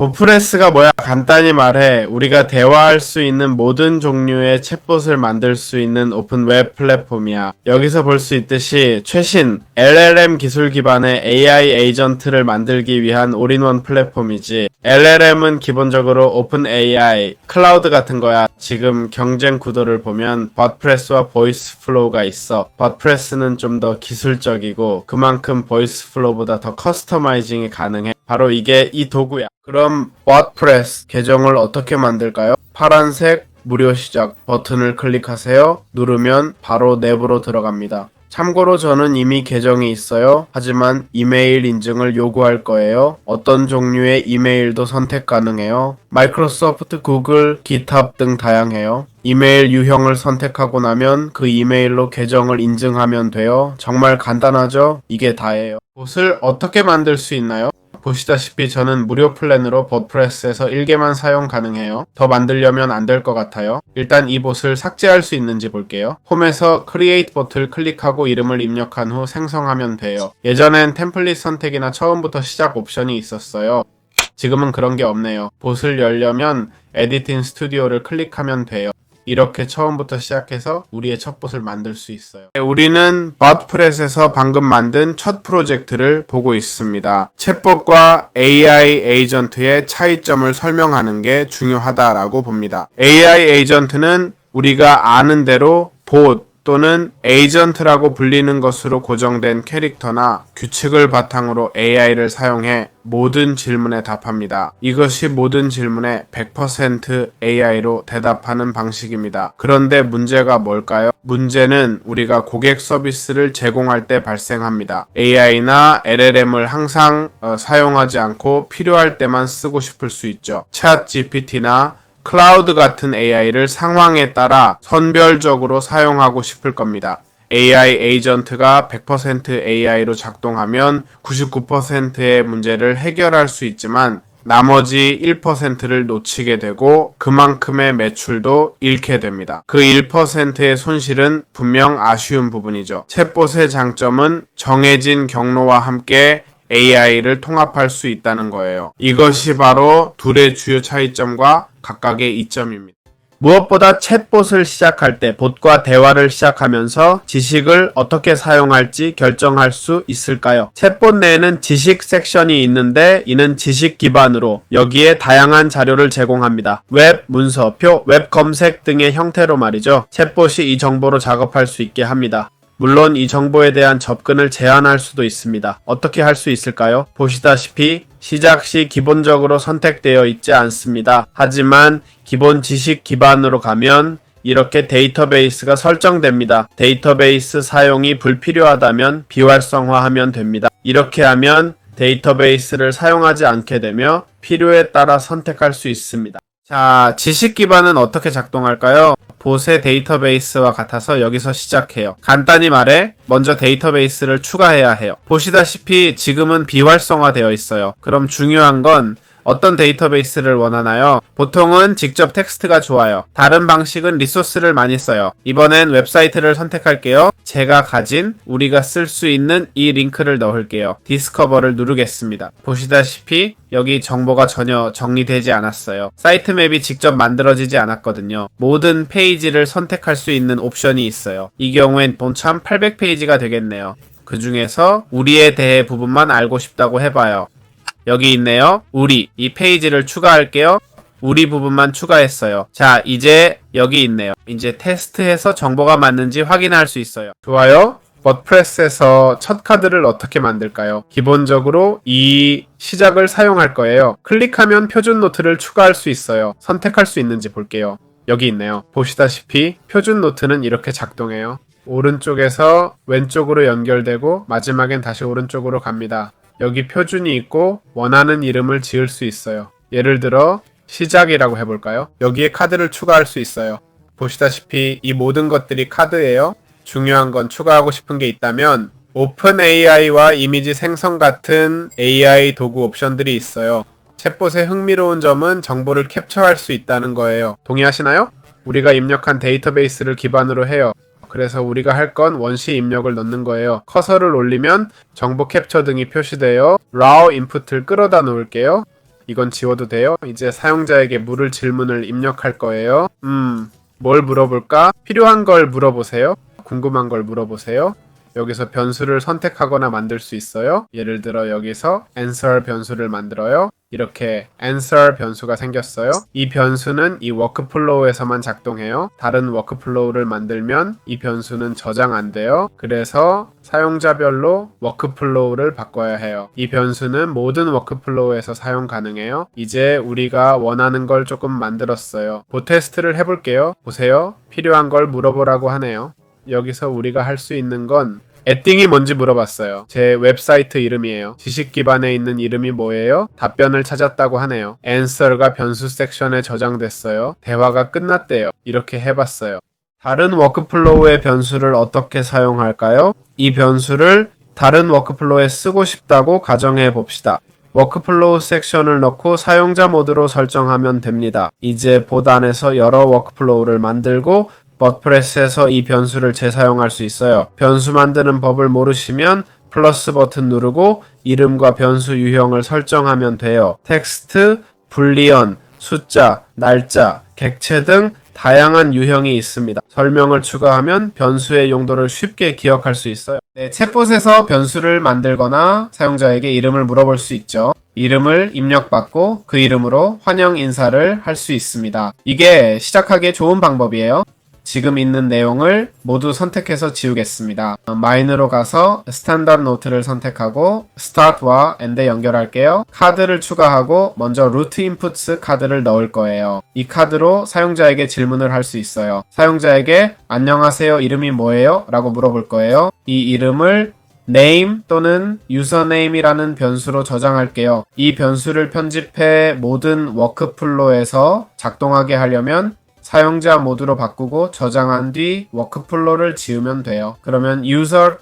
보프레스가 뭐야? 간단히 말해 우리가 대화할 수 있는 모든 종류의 챗봇을 만들 수 있는 오픈 웹 플랫폼이야. 여기서 볼 수 있듯이 최신 LLM 기술 기반의 AI 에이전트를 만들기 위한 올인원 플랫폼이지. LLM은 기본적으로 오픈 AI, 클라우드 같은 거야. 지금 경쟁 구도를 보면 버드프레스와 보이스 플로우가 있어. 버드프레스는 좀 더 기술적이고 그만큼 보이스 플로우보다 더 커스터마이징이 가능해. 바로 이게 이 도구야. 그럼 워드프레스 계정을 어떻게 만들까요? 파란색 무료 시작 버튼을 클릭하세요. 누르면 바로 내부로 들어갑니다. 참고로 저는 이미 계정이 있어요. 하지만 이메일 인증을 요구할 거예요. 어떤 종류의 이메일도 선택 가능해요. 마이크로소프트, 구글, 깃합 등 다양해요. 이메일 유형을 선택하고 나면 그 이메일로 계정을 인증하면 돼요. 정말 간단하죠? 이게 다예요. 봇을 어떻게 만들 수 있나요? 보시다시피 저는 무료 플랜으로 버드프레스에서 1개만 사용 가능해요. 더 만들려면 안 될 것 같아요. 일단 이 봇을 삭제할 수 있는지 볼게요. 홈에서 Create 봇을 클릭하고 이름을 입력한 후 생성하면 돼요. 예전엔 템플릿 선택이나 처음부터 시작 옵션이 있었어요. 지금은 그런 게 없네요. 봇을 열려면 에디팅 스튜디오를 클릭하면 돼요. 이렇게 처음부터 시작해서 우리의 첫 봇을 만들 수 있어요. 우리는 버드프레스에서 방금 만든 첫 프로젝트를 보고 있습니다. 챗봇과 AI 에이전트의 차이점을 설명하는 게 중요하다라고 봅니다. AI 에이전트는 우리가 아는 대로 봇 또는 에이전트라고 불리는 것으로 고정된 캐릭터나 규칙을 바탕으로 AI를 사용해 모든 질문에 답합니다. 이것이 모든 질문에 100% AI로 대답하는 방식입니다. 그런데 문제가 뭘까요? 문제는 우리가 고객 서비스를 제공할 때 발생합니다. AI나 LLM을 항상 사용하지 않고 필요할 때만 쓰고 싶을 수 있죠. 챗 GPT나 클라우드 같은 AI를 상황에 따라 선별적으로 사용하고 싶을 겁니다. AI 에이전트가 100% AI로 작동하면 99%의 문제를 해결할 수 있지만 나머지 1%를 놓치게 되고 그만큼의 매출도 잃게 됩니다. 그 1%의 손실은 분명 아쉬운 부분이죠. 챗봇의 장점은 정해진 경로와 함께 AI를 통합할 수 있다는 거예요. 이것이 바로 둘의 주요 차이점과 각각의 이점입니다. 무엇보다 챗봇을 시작할 때 봇과 대화를 시작하면서 지식을 어떻게 사용할지 결정할 수 있을까요? 챗봇 내에는 지식 섹션이 있는데 이는 지식 기반으로 여기에 다양한 자료를 제공합니다. 웹, 문서표, 웹 검색 등의 형태로 말이죠. 챗봇이 이 정보로 작업할 수 있게 합니다. 물론 이 정보에 대한 접근을 제한할 수도 있습니다. 어떻게 할 수 있을까요? 보시다시피 시작 시 기본적으로 선택되어 있지 않습니다. 하지만 기본 지식 기반으로 가면 이렇게 데이터베이스가 설정됩니다. 데이터베이스 사용이 불필요하다면 비활성화하면 됩니다. 이렇게 하면 데이터베이스를 사용하지 않게 되며 필요에 따라 선택할 수 있습니다. 자, 지식 기반은 어떻게 작동할까요? 봇의 데이터베이스와 같아서 여기서 시작해요. 간단히 말해 먼저 데이터베이스를 추가해야 해요. 보시다시피 지금은 비활성화되어 있어요. 그럼 중요한 건 어떤 데이터베이스를 원하나요? 보통은 직접 텍스트가 좋아요. 다른 방식은 리소스를 많이 써요. 이번엔 웹사이트를 선택할게요. 제가 가진 우리가 쓸 수 있는 이 링크를 넣을게요. 디스커버를 누르겠습니다. 보시다시피 여기 정보가 전혀 정리되지 않았어요. 사이트 맵이 직접 만들어지지 않았거든요. 모든 페이지를 선택할 수 있는 옵션이 있어요. 이 경우엔 본참 800페이지가 되겠네요. 그 중에서 우리에 대해 부분만 알고 싶다고 해봐요. 여기 있네요. 우리 이 페이지를 추가할게요. 우리 부분만 추가했어요. 자, 이제 여기 있네요. 이제 테스트해서 정보가 맞는지 확인할 수 있어요. 좋아요. 워드프레스에서 첫 카드를 어떻게 만들까요? 기본적으로 이 시작을 사용할 거예요. 클릭하면 표준 노트를 추가할 수 있어요. 선택할 수 있는지 볼게요. 여기 있네요. 보시다시피 표준 노트는 이렇게 작동해요. 오른쪽에서 왼쪽으로 연결되고 마지막엔 다시 오른쪽으로 갑니다. 여기 표준이 있고 원하는 이름을 지을 수 있어요. 예를 들어 시작이라고 해볼까요? 여기에 카드를 추가할 수 있어요. 보시다시피 이 모든 것들이 카드예요. 중요한 건 추가하고 싶은 게 있다면 오픈 AI와 이미지 생성 같은 AI 도구 옵션들이 있어요. 챗봇의 흥미로운 점은 정보를 캡처할 수 있다는 거예요. 동의하시나요? 우리가 입력한 데이터베이스를 기반으로 해요. 그래서 우리가 할 건 원시 입력을 넣는 거예요. 커서를 올리면 정보 캡처 등이 표시되어 raw input를 끌어다 놓을게요. 이건 지워도 돼요. 이제 사용자에게 물을 질문을 입력할 거예요. 뭘 물어볼까? 필요한 걸 물어보세요. 궁금한 걸 물어보세요. 여기서 변수를 선택하거나 만들 수 있어요. 예를 들어 여기서 answer 변수를 만들어요. 이렇게 answer 변수가 생겼어요. 이 변수는 이 워크플로우에서만 작동해요. 다른 워크플로우를 만들면 이 변수는 저장 안 돼요. 그래서 사용자별로 워크플로우를 바꿔야 해요. 이 변수는 모든 워크플로우에서 사용 가능해요. 이제 우리가 원하는 걸 조금 만들었어요. 테스트를 해볼게요. 보세요. 필요한 걸 물어보라고 하네요. 여기서 우리가 할 수 있는 건 에띵이 뭔지 물어봤어요. 제 웹사이트 이름이에요. 지식 기반에 있는 이름이 뭐예요? 답변을 찾았다고 하네요. answer가 변수 섹션에 저장됐어요. 대화가 끝났대요. 이렇게 해봤어요. 다른 워크플로우의 변수를 어떻게 사용할까요? 이 변수를 다른 워크플로우에 쓰고 싶다고 가정해 봅시다. 워크플로우 섹션을 넣고 사용자 모드로 설정하면 됩니다. 이제 보단에서 여러 워크플로우를 만들고 워드프레스에서 이 변수를 재사용할 수 있어요. 변수 만드는 법을 모르시면 플러스 버튼 누르고 이름과 변수 유형을 설정하면 돼요. 텍스트, 불리언, 숫자, 날짜, 객체 등 다양한 유형이 있습니다. 설명을 추가하면 변수의 용도를 쉽게 기억할 수 있어요. 챗봇에서 변수를 만들거나 사용자에게 이름을 물어볼 수 있죠. 이름을 입력받고 그 이름으로 환영 인사를 할 수 있습니다. 이게 시작하기에 좋은 방법이에요. 지금 있는 내용을 모두 선택해서 지우겠습니다. 마인으로 가서 스탠다드 노트를 선택하고 start와 end에 연결할게요. 카드를 추가하고 먼저 root inputs 카드를 넣을 거예요. 이 카드로 사용자에게 질문을 할 수 있어요. 사용자에게 안녕하세요, 이름이 뭐예요? 라고 물어볼 거예요. 이 이름을 name 또는 username이라는 변수로 저장할게요. 이 변수를 편집해 모든 워크플로에서 작동하게 하려면 사용자 모드로 바꾸고 저장한 뒤 워크플로를 지우면 돼요. 그러면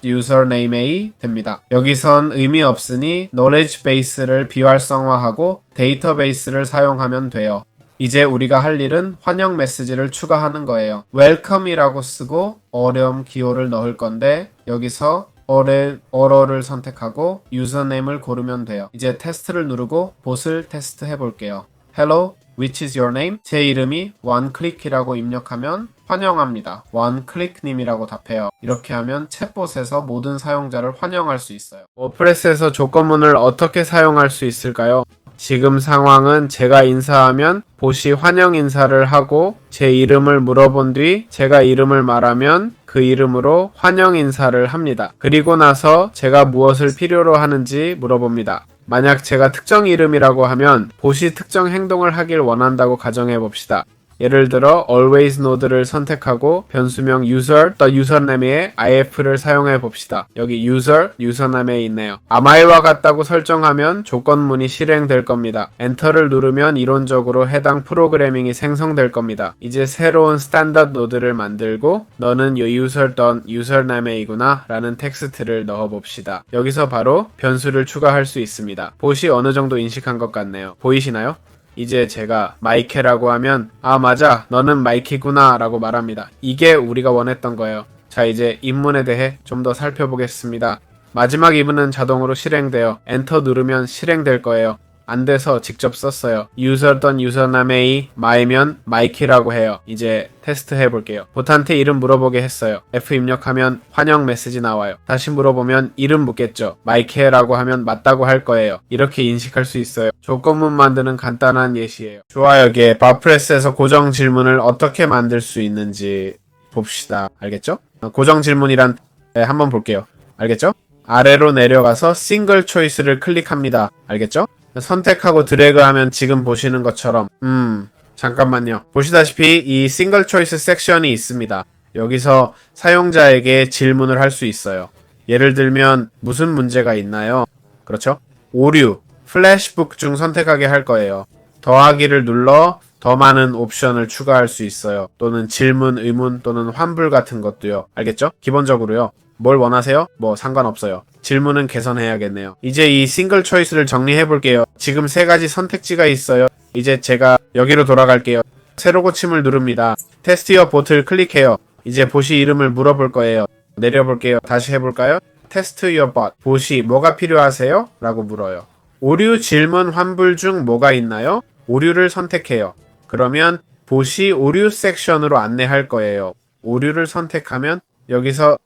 username이 됩니다. 여기선 의미 없으니 knowledge base를 비활성화하고 데이터베이스를 사용하면 돼요. 이제 우리가 할 일은 환영 메시지를 추가하는 거예요. welcome이라고 쓰고 어렴 기호를 넣을 건데 여기서 어러를 선택하고 유저네임을 고르면 돼요. 이제 테스트를 누르고 봇을 테스트 해볼게요. Hello, which is your name? 제 이름이 OneClick이라고 입력하면 환영합니다. OneClick님이라고 답해요. 이렇게 하면 챗봇에서 모든 사용자를 환영할 수 있어요. 워드프레스에서 조건문을 어떻게 사용할 수 있을까요? 지금 상황은 제가 인사하면 봇이 환영 인사를 하고 제 이름을 물어본 뒤 제가 이름을 말하면 그 이름으로 환영 인사를 합니다. 그리고 나서 제가 무엇을 필요로 하는지 물어봅니다. 만약 제가 특정 이름이라고 하면 봇이 특정 행동을 하길 원한다고 가정해 봅시다. 예를 들어 always node를 선택하고 변수명 user, username에 if를 사용해 봅시다. 여기 user, username에 있네요. am이와 같다고 설정하면 조건문이 실행될 겁니다. 엔터를 누르면 이론적으로 해당 프로그래밍이 생성될 겁니다. 이제 새로운 스탠다드 노드를 만들고 너는 이 user, username이구나 라는 텍스트를 넣어 봅시다. 여기서 바로 변수를 추가할 수 있습니다. 봇이 어느 정도 인식한 것 같네요. 보이시나요? 이제 제가 마이케라고 하면 아 맞아 너는 마이키구나 라고 말합니다. 이게 우리가 원했던 거예요. 자 이제 입문에 대해 좀 더 살펴보겠습니다. 마지막 입문은 자동으로 실행돼요. 엔터 누르면 실행될 거예요. 안 돼서 직접 썼어요. username이 마이면 마이키라고 해요. 이제 테스트 해볼게요. 봇한테 이름 물어보게 했어요. F 입력하면 환영 메시지 나와요. 다시 물어보면 이름 묻겠죠. 마이케라고 하면 맞다고 할 거예요. 이렇게 인식할 수 있어요. 조건문 만드는 간단한 예시예요. 좋아요기에 바프레스에서 고정 질문을 어떻게 만들 수 있는지 봅시다. 알겠죠? 고정 질문이란 한번 볼게요. 알겠죠? 아래로 내려가서 싱글 초이스를 클릭합니다. 알겠죠? 선택하고 드래그하면 지금 보시는 것처럼 잠깐만요. 보시다시피 이 싱글 초이스 섹션이 있습니다. 여기서 사용자에게 질문을 할 수 있어요. 예를 들면 무슨 문제가 있나요? 그렇죠? 오류, 플래시북 중 선택하게 할 거예요. 더하기를 눌러 더 많은 옵션을 추가할 수 있어요. 또는 질문, 의문 또는 환불 같은 것도요. 알겠죠? 기본적으로요. 뭘 원하세요? 뭐 상관없어요. 질문은 개선해야겠네요. 이제 이 싱글 초이스를 정리해 볼게요. 지금 세 가지 선택지가 있어요. 이제 제가 여기로 돌아갈게요. 새로 고침을 누릅니다. 테스트 어 봇을 클릭해요. 이제 봇이 이름을 물어볼 거예요. 내려볼게요. 다시 해볼까요? 테스트 어 봇. 봇이 뭐가 필요하세요? 라고 물어요. 오류 질문 환불 중 뭐가 있나요? 오류를 선택해요. 그러면 봇이 오류 섹션으로 안내할 거예요. 오류를 선택하면 여기서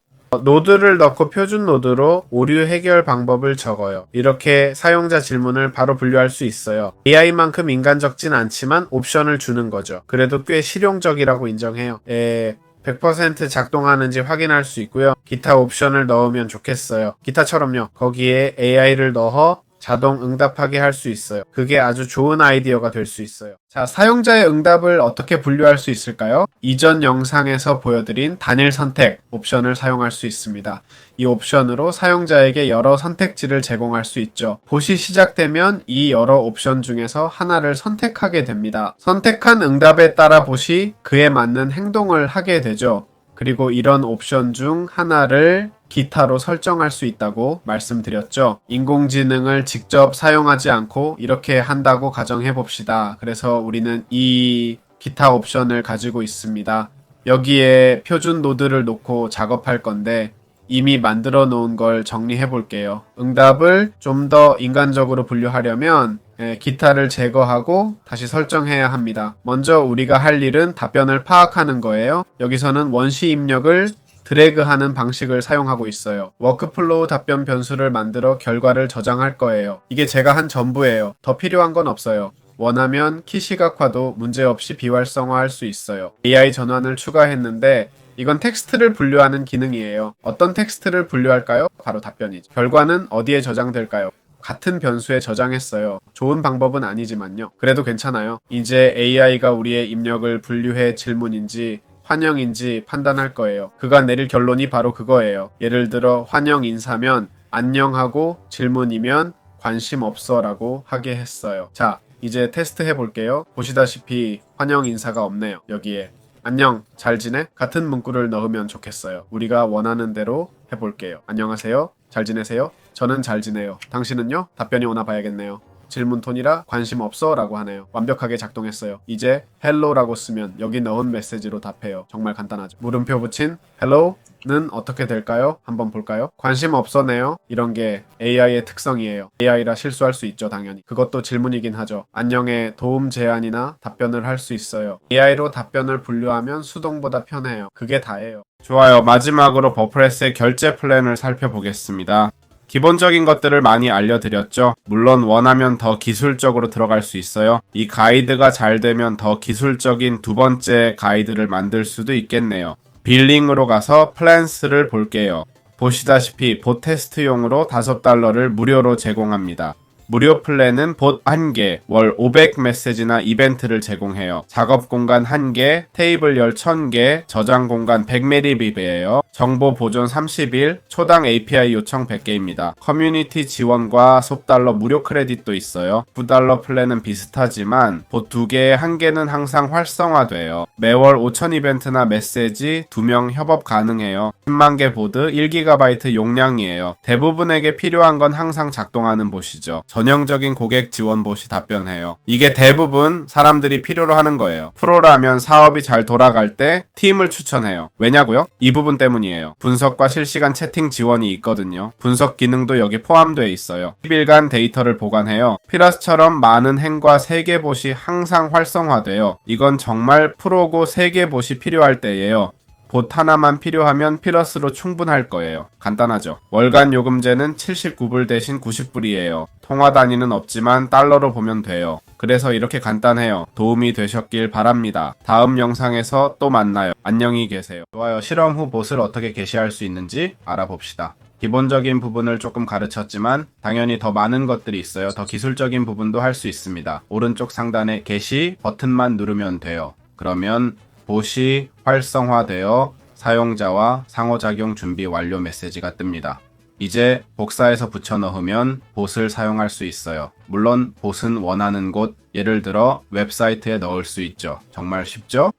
노드를 넣고 표준 노드로 오류 해결 방법을 적어요. 이렇게 사용자 질문을 바로 분류할 수 있어요. AI만큼 인간적진 않지만 옵션을 주는 거죠. 그래도 꽤 실용적이라고 인정해요. 100% 작동하는지 확인할 수 있고요. 기타 옵션을 넣으면 좋겠어요. 기타처럼요. 거기에 AI를 넣어 자동 응답하게 할 수 있어요. 그게 아주 좋은 아이디어가 될 수 있어요. 자, 사용자의 응답을 어떻게 분류할 수 있을까요? 이전 영상에서 보여드린 단일 선택 옵션을 사용할 수 있습니다. 이 옵션으로 사용자에게 여러 선택지를 제공할 수 있죠. 봇이 시작되면 이 여러 옵션 중에서 하나를 선택하게 됩니다. 선택한 응답에 따라 봇이 그에 맞는 행동을 하게 되죠. 그리고 이런 옵션 중 하나를 기타로 설정할 수 있다고 말씀드렸죠. 인공지능을 직접 사용하지 않고 이렇게 한다고 가정해 봅시다. 그래서 우리는 이 기타 옵션을 가지고 있습니다. 여기에 표준 노드를 놓고 작업할 건데 이미 만들어 놓은 걸 정리해 볼게요. 응답을 좀 더 인간적으로 분류하려면 기타를 제거하고 다시 설정해야 합니다. 먼저 우리가 할 일은 답변을 파악하는 거예요. 여기서는 원시 입력을 드래그하는 방식을 사용하고 있어요. 워크플로우 답변 변수를 만들어 결과를 저장할 거예요. 이게 제가 한 전부예요. 더 필요한 건 없어요. 원하면 키 시각화도 문제없이 비활성화할 수 있어요. AI 전환을 추가했는데 이건 텍스트를 분류하는 기능이에요. 어떤 텍스트를 분류할까요? 바로 답변이죠. 결과는 어디에 저장될까요? 같은 변수에 저장했어요. 좋은 방법은 아니지만요. 그래도 괜찮아요. 이제 AI가 우리의 입력을 분류해 질문인지 환영인지 판단할 거예요. 그가 내릴 결론이 바로 그거예요. 예를 들어 환영 인사면 안녕하고 질문이면 관심 없어 라고 하게 했어요. 자, 이제 테스트 해볼게요. 보시다시피 환영 인사가 없네요. 여기에 안녕, 잘 지내? 같은 문구를 넣으면 좋겠어요. 우리가 원하는 대로 해볼게요. 안녕하세요. 잘 지내세요? 저는 잘 지내요. 당신은요? 답변이 오나 봐야겠네요. 질문 톤이라 관심 없어 라고 하네요. 완벽하게 작동했어요. 이제 hello라고 쓰면 여기 넣은 메시지로 답해요. 정말 간단하죠. 물음표 붙인 hello는 어떻게 될까요? 한번 볼까요? 관심 없어네요. 이런 게 AI의 특성이에요. AI라 실수할 수 있죠, 당연히. 그것도 질문이긴 하죠. 안녕에 도움 제안이나 답변을 할 수 있어요. AI로 답변을 분류하면 수동보다 편해요. 그게 다예요. 좋아요. 마지막으로 버프레스의 결제 플랜을 살펴보겠습니다. 기본적인 것들을 많이 알려드렸죠. 물론 원하면 더 기술적으로 들어갈 수 있어요. 이 가이드가 잘 되면 더 기술적인 두 번째 가이드를 만들 수도 있겠네요. 빌링으로 가서 플랜스를 볼게요. 보시다시피 봇 테스트용으로 $5를 무료로 제공합니다. 무료 플랜은 봇 1개, 월 500 메시지나 이벤트를 제공해요. 작업 공간 1개, 테이블 열 1000개, 저장 공간 100MB예요. 정보 보존 30일, 초당 API 요청 100개입니다. 커뮤니티 지원과 $10 무료 크레딧도 있어요. $9 플랜은 비슷하지만 봇 2개에 1개는 항상 활성화돼요. 매월 5000 이벤트나 메시지 2명 협업 가능해요. 10만 개 보드 1GB 용량이에요. 대부분에게 필요한 건 항상 작동하는 봇이죠. 전형적인 고객 지원 봇이 답변해요. 이게 대부분 사람들이 필요로 하는 거예요. 프로라면 사업이 잘 돌아갈 때 팀을 추천해요. 왜냐고요? 이 부분 때문이에요. 분석과 실시간 채팅 지원이 있거든요. 분석 기능도 여기 포함되어 있어요. 10일간 데이터를 보관해요. 피러스처럼 많은 행과 세개 봇이 항상 활성화돼요. 이건 정말 프로고 3개 봇이 필요할 때예요. 봇 하나만 필요하면 피러스로 충분할 거예요. 간단하죠. 월간 요금제는 79불 대신 90불이에요. 통화 단위는 없지만 달러로 보면 돼요. 그래서 이렇게 간단해요. 도움이 되셨길 바랍니다. 다음 영상에서 또 만나요. 안녕히 계세요. 좋아요. 실험 후 봇을 어떻게 게시할 수 있는지 알아봅시다. 기본적인 부분을 조금 가르쳤지만 당연히 더 많은 것들이 있어요. 더 기술적인 부분도 할 수 있습니다. 오른쪽 상단에 게시 버튼만 누르면 돼요. 그러면 봇이 활성화되어 사용자와 상호작용 준비 완료 메시지가 뜹니다. 이제 복사해서 붙여 넣으면 봇을 사용할 수 있어요. 물론 봇은 원하는 곳, 예를 들어 웹사이트에 넣을 수 있죠. 정말 쉽죠?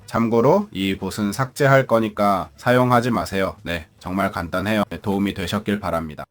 참고로 이 봇은 삭제할 거니까 사용하지 마세요. 네, 정말 간단해요. 도움이 되셨길 바랍니다.